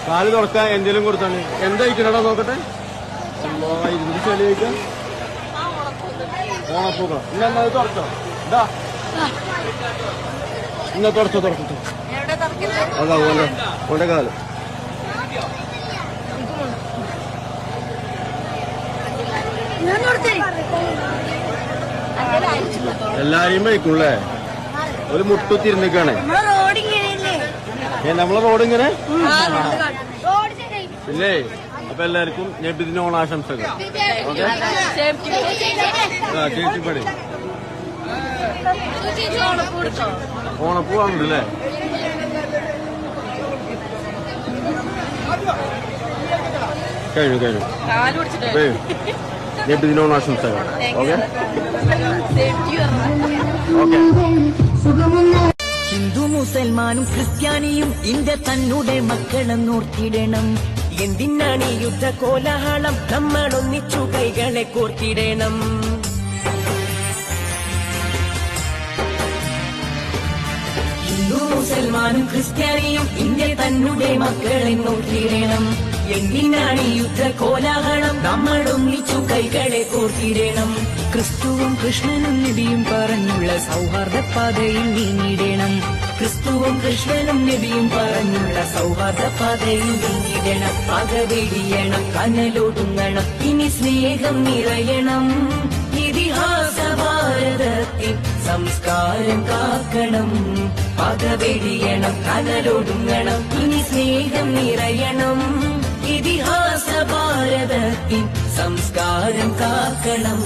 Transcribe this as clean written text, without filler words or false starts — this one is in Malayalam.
കാല് തുറക്കാൻ എന്തെങ്കിലും കൊടുത്താണ്. എന്താ കഴിക്കണടാ നോക്കട്ടെ. ഇരുന്ന് ചെളി കഴിക്കാം. ഓണപ്പൂക്കളോ ഇന്ന അത് തുറച്ചോ. ഇതാ ഇന്ന തുറച്ചോ. അതാ ഓന്റെ കാല്. എല്ലാരെയും വയ്ക്കൂല്ലേ. ഒരു മുട്ടുത്തിരുന്നിക്കാണ്. നമ്മളെ റോഡ് ഇങ്ങനെ പിന്നെ. അപ്പൊ എല്ലാവർക്കും നബിദിന ഓണാശംസകൾ. ഓക്കെ ചേച്ചിപ്പടി ഓണപ്പൂവാണല്ലേ. കഴിഞ്ഞു നബിദിന ഓണാശംസകൾ. Okay okay. ഹിന്ദു മുസൽമാനും ക്രിസ്ത്യാനിയും ഇന്ത്യ തന്നെ മക്കളെന്നോർത്തിടണം. എന്തിനാണ് ഈ യുദ്ധ കോലാഹലം? നമ്മളൊന്നിച്ചു കൈകളെ കോർത്തിടണം. ഹിന്ദു മുസൽമാനും ക്രിസ്ത്യാനിയും ഇന്ത്യ തന്നെ മക്കളെന്നോർത്തിടണം. എന്തിനാണ് ഈ യുദ്ധ കോലാഹലം? നമ്മളൊന്നിച്ചു കൈകളെ കോർത്തിടണം. ക്രിസ്തുവും കൃഷ്ണനും നബിയും പറഞ്ഞുള്ള സൗഹാർദ്ദ പാതയിൽ നീങ്ങിടണം. ക്രിസ്തുവും കൃഷ്ണനും നബിയും പറഞ്ഞുള്ള സൗഹാർദ്ദ പാതയിൽ നീങ്ങിടണം. പകവെടിയണം, കനലൊടുങ്ങണം, ഇനി സ്നേഹം നിറയണം. ഇതിഹാസ ഭാരതത്തിൽ സംസ്കാരം കാക്കണം. പകവെടിയണം, കനലൊടുങ്ങണം, ഇനി സ്നേഹം നിറയണം. ഇതിഹാസ ഭാരതത്തിൽ സംസ്കാരം കാക്കണം.